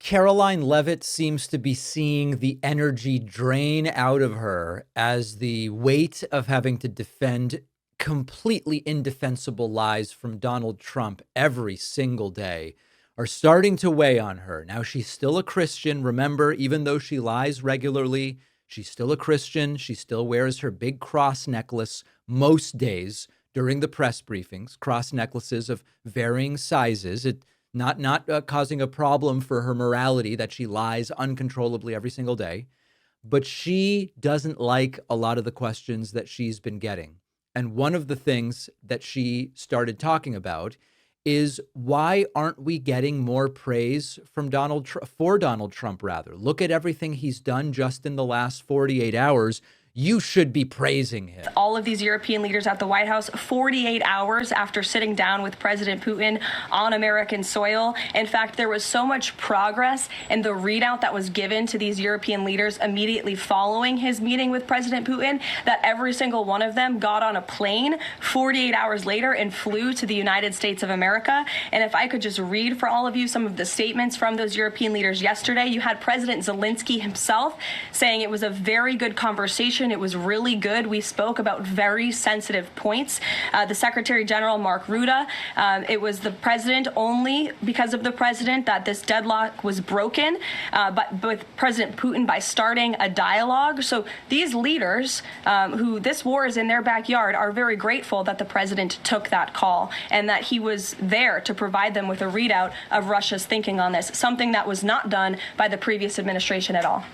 Karoline Leavitt seems to be seeing the energy drain out of her as the weight of having to defend completely indefensible lies from Donald Trump every single day are starting to weigh on her. Now, she's still a Christian. Remember, even though she lies regularly, she's still a Christian. She still wears her big cross necklace most days during the press briefings, cross necklaces of varying sizes. Not causing a problem for her morality that she lies uncontrollably every single day. But she doesn't like a lot of the questions that she's been getting. And one of the things that she started talking about is, why aren't we getting more praise from Donald Trump rather? Look at everything he's done just in the last 48 hours. You should be praising him. All of these European leaders at the White House 48 hours after sitting down with President Putin on American soil. In fact, there was so much progress in the readout that was given to these European leaders immediately following his meeting with President Putin that every single one of them got on a plane 48 hours later and flew to the United States of America. And if I could just read for all of you some of the statements from those European leaders yesterday, you had President Zelensky himself saying it was a very good conversation. It was really good. We spoke about very sensitive points. The Secretary General, Mark Rutte, it was the president, only because of the president, that this deadlock was broken, but with President Putin by starting a dialogue. So these leaders, who this war is in their backyard, are very grateful that the president took that call and that he was there to provide them with a readout of Russia's thinking on this, something that was not done by the previous administration at all.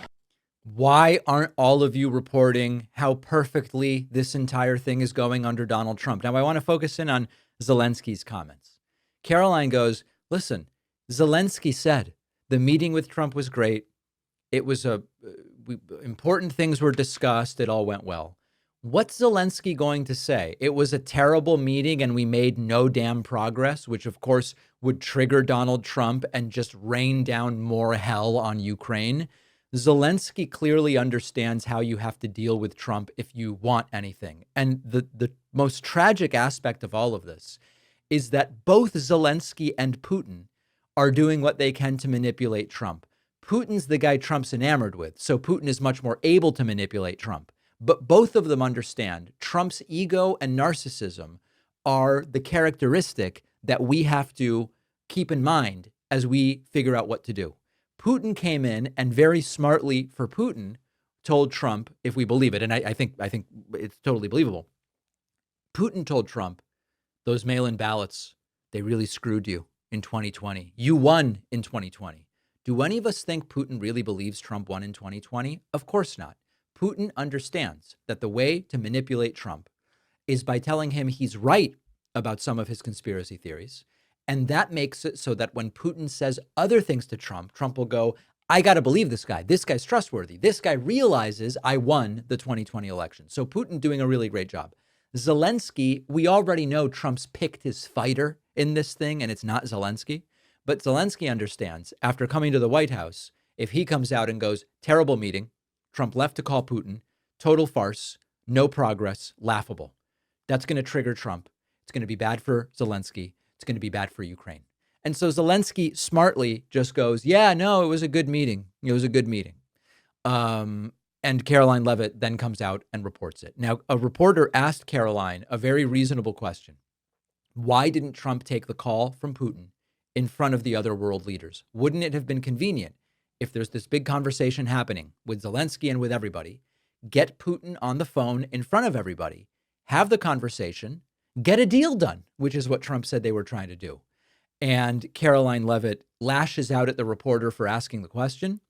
Why aren't all of you reporting how perfectly this entire thing is going under Donald Trump? Now, I want to focus in on Zelensky's comments. Karoline goes, listen, Zelensky said the meeting with Trump was great. It was important things were discussed. It all went well. What's Zelensky going to say? It was a terrible meeting and we made no damn progress, which of course would trigger Donald Trump and just rain down more hell on Ukraine. Zelensky clearly understands how you have to deal with Trump if you want anything. And the most tragic aspect of all of this is that both Zelensky and Putin are doing what they can to manipulate Trump. Putin's the guy Trump's enamored with, so Putin is much more able to manipulate Trump. But both of them understand Trump's ego and narcissism are the characteristic that we have to keep in mind as we figure out what to do. Putin came in and very smartly for Putin told Trump, if we believe it, and I think it's totally believable. Putin told Trump, those mail-in ballots, they really screwed you in 2020. You won in 2020. Do any of us think Putin really believes Trump won in 2020? Of course not. Putin understands that the way to manipulate Trump is by telling him he's right about some of his conspiracy theories. And that makes it so that when Putin says other things to Trump, Trump will go, I got to believe this guy. This guy's trustworthy. This guy realizes I won the 2020 election. So Putin doing a really great job. Zelensky, we already know Trump's picked his fighter in this thing, and it's not Zelensky. But Zelensky understands, after coming to the White House, if he comes out and goes, terrible meeting, Trump left to call Putin, total farce, no progress, laughable. That's going to trigger Trump. It's going to be bad for Zelensky. It's going to be bad for Ukraine. And so Zelensky smartly just goes, yeah, no, it was a good meeting. It was a good meeting. And Karoline Leavitt then comes out and reports it. Now, a reporter asked Karoline a very reasonable question. Why didn't Trump take the call from Putin in front of the other world leaders? Wouldn't it have been convenient if there's this big conversation happening with Zelensky and with everybody, get Putin on the phone in front of everybody, have the conversation, get a deal done, which is what Trump said they were trying to do. And Karoline Leavitt lashes out at the reporter for asking the question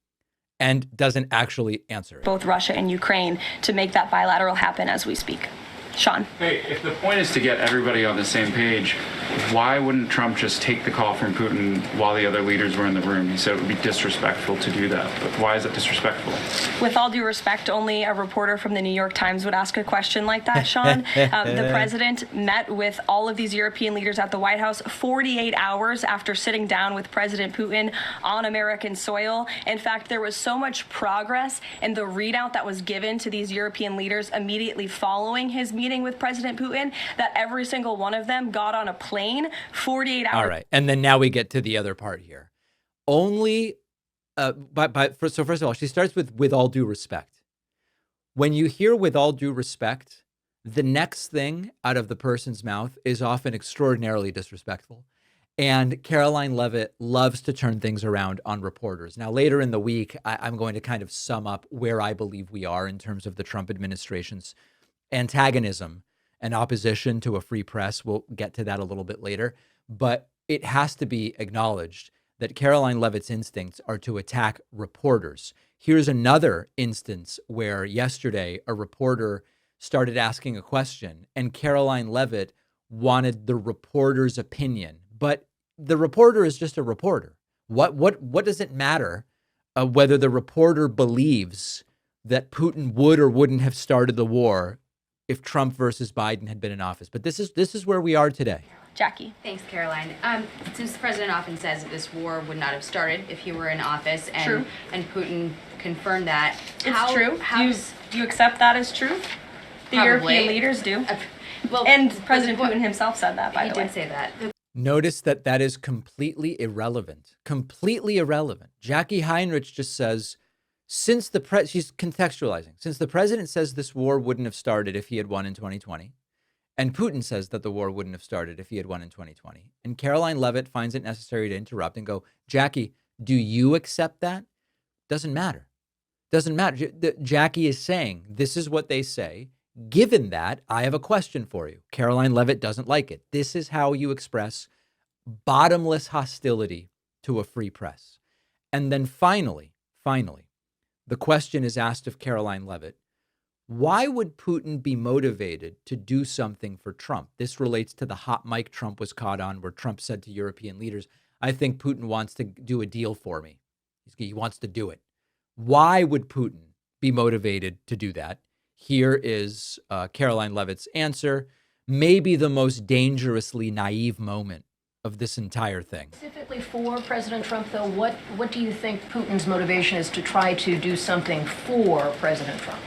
and doesn't actually answer it. Both Russia and Ukraine to make that bilateral happen as we speak. Sean. Hey, if the point is to get everybody on the same page, why wouldn't Trump just take the call from Putin while the other leaders were in the room? He said it would be disrespectful to do that. But why is it disrespectful? With all due respect, only a reporter from the New York Times would ask a question like that, Sean. The president met with all of these European leaders at the White House 48 hours after sitting down with President Putin on American soil. In fact, there was so much progress in the readout that was given to these European leaders immediately following his meeting with President Putin that every single one of them got on a plane 48 hours. All right. And then now we get to the other part here. Only So first of all, she starts with all due respect. When you hear with all due respect, the next thing out of the person's mouth is often extraordinarily disrespectful. And Karoline Leavitt loves to turn things around on reporters. Now, later in the week, I'm going to kind of sum up where I believe we are in terms of the Trump administration's antagonism and opposition to a free press. We'll get to that a little bit later. But it has to be acknowledged that Karoline Leavitt's instincts are to attack reporters. Here's another instance where yesterday a reporter started asking a question and Karoline Leavitt wanted the reporter's opinion. But the reporter is just a reporter. What does it matter whether the reporter believes that Putin would or wouldn't have started the war if Trump versus Biden had been in office? But this is where we are today. Jackie. Thanks, Caroline. Since the president often says that this war would not have started if he were in office, and True. and Putin confirmed that. It's true. Do you accept that as truth? The Probably. European leaders do. Well, And President Putin himself said that, by he the way. did say that. Notice that is completely irrelevant. Completely irrelevant. Jackie Heinrich just says, she's contextualizing. Since the president says this war wouldn't have started if he had won in 2020, and Putin says that the war wouldn't have started if he had won in 2020, and Karoline Leavitt finds it necessary to interrupt and go, Jackie, do you accept that? Doesn't matter. Doesn't matter. Jackie is saying, this is what they say. Given that, I have a question for you. Karoline Leavitt doesn't like it. This is how you express bottomless hostility to a free press. And then finally, the question is asked of Karoline Leavitt, why would Putin be motivated to do something for Trump? This relates to the hot mic Trump was caught on, where Trump said to European leaders, I think Putin wants to do a deal for me. He wants to do it. Why would Putin be motivated to do that? Here is Karoline Leavitt's answer, maybe the most dangerously naive moment of this entire thing. Specifically for President Trump, though, what do you think Putin's motivation is to try to do something for President Trump,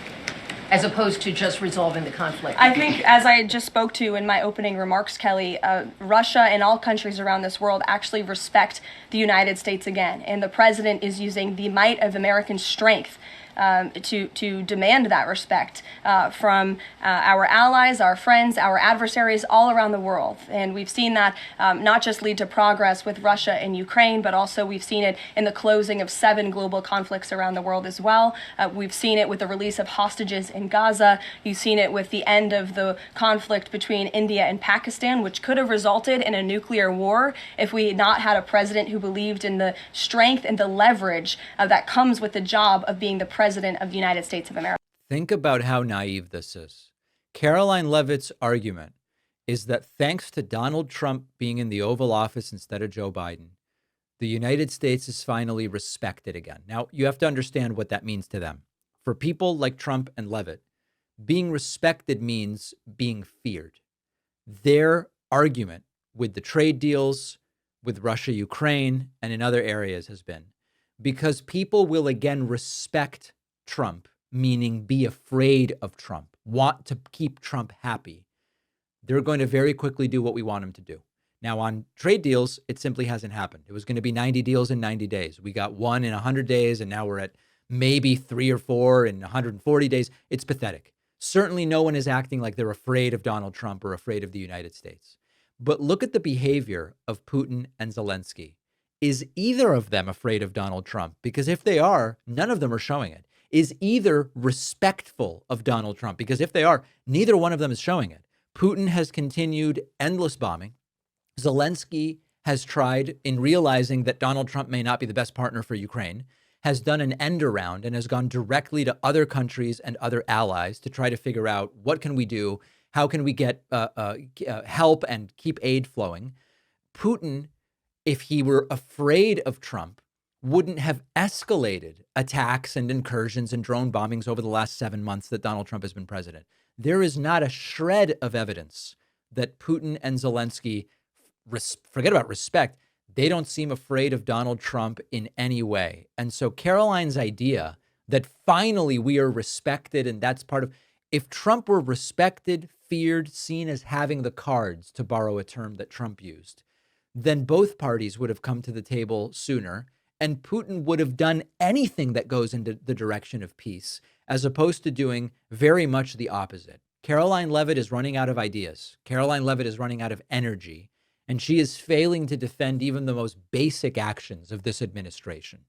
as opposed to just resolving the conflict? I think, as I just spoke to in my opening remarks, Kelly, Russia and all countries around this world actually respect the United States again. And the president is using the might of American strength to demand that respect from our allies, our friends, our adversaries all around the world. And we've seen that not just lead to progress with Russia and Ukraine, but also we've seen it in the closing of 7 global conflicts around the world as well. We've seen it with the release of hostages in Gaza. You've seen it with the end of the conflict between India and Pakistan, which could have resulted in a nuclear war if we had not had a president who believed in the strength and the leverage that comes with the job of being the president of the United States of America. Think about how naive this is. Karoline Leavitt's argument is that thanks to Donald Trump being in the Oval Office instead of Joe Biden, the United States is finally respected again. Now, you have to understand what that means to them. For people like Trump and Leavitt, being respected means being feared. Their argument with the trade deals, with Russia, Ukraine, and in other areas has been because people will again respect Trump, meaning be afraid of Trump, want to keep Trump happy. They're going to very quickly do what we want them to do. Now, on trade deals, it simply hasn't happened. It was going to be 90 deals in 90 days. We got one in 100 days, and now we're at maybe 3 or 4 in 140 days. It's pathetic. Certainly no one is acting like they're afraid of Donald Trump or afraid of the United States. But look at the behavior of Putin and Zelensky. Is either of them afraid of Donald Trump? Because if they are, none of them are showing it. Is either respectful of Donald Trump? Because if they are, neither one of them is showing it. Putin has continued endless bombing. Zelensky has tried, in realizing that Donald Trump may not be the best partner for Ukraine, has done an end around and has gone directly to other countries and other allies to try to figure out what can we do, how can we get help and keep aid flowing. Putin, if he were afraid of Trump, wouldn't have escalated attacks and incursions and drone bombings over the last 7 months that Donald Trump has been president. There is not a shred of evidence that Putin and Zelensky, forget about respect, they don't seem afraid of Donald Trump in any way. And so Karoline's idea that finally we are respected and that's part of, if Trump were respected, feared, seen as having the cards, to borrow a term that Trump used, then both parties would have come to the table sooner And Putin would have done anything that goes into the direction of peace, as opposed to doing very much the opposite. Karoline Leavitt is running out of ideas. Karoline Leavitt is running out of energy, and she is failing to defend even the most basic actions of this administration.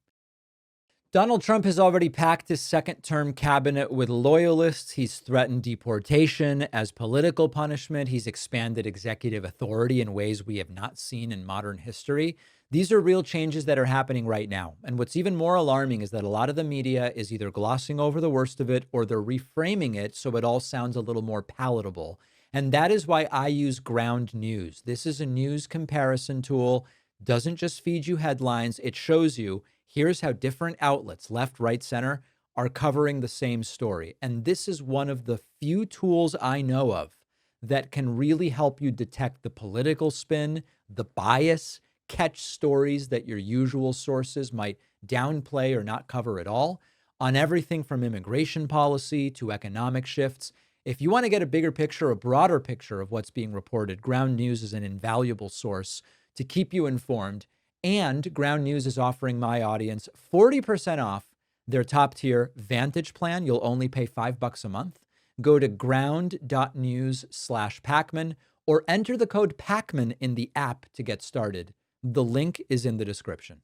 Donald Trump has already packed his second-term cabinet with loyalists. He's threatened deportation as political punishment. He's expanded executive authority in ways we have not seen in modern history. These are real changes that are happening right now. And what's even more alarming is that a lot of the media is either glossing over the worst of it or they're reframing it so it all sounds a little more palatable. And that is why I use Ground News. This is a news comparison tool. Doesn't just feed you headlines. It shows you here's how different outlets, left, right, center, are covering the same story. And this is one of the few tools I know of that can really help you detect the political spin, the bias, catch stories that your usual sources might downplay or not cover at all, on everything from immigration policy to economic shifts. If you want to get a bigger picture, a broader picture of what's being reported, Ground News is an invaluable source to keep you informed. And Ground News is offering my audience 40% off their top tier Vantage plan. You'll only pay $5 a month. Go to ground.news/Pakman or enter the code Pakman in the app to get started. The link is in the description.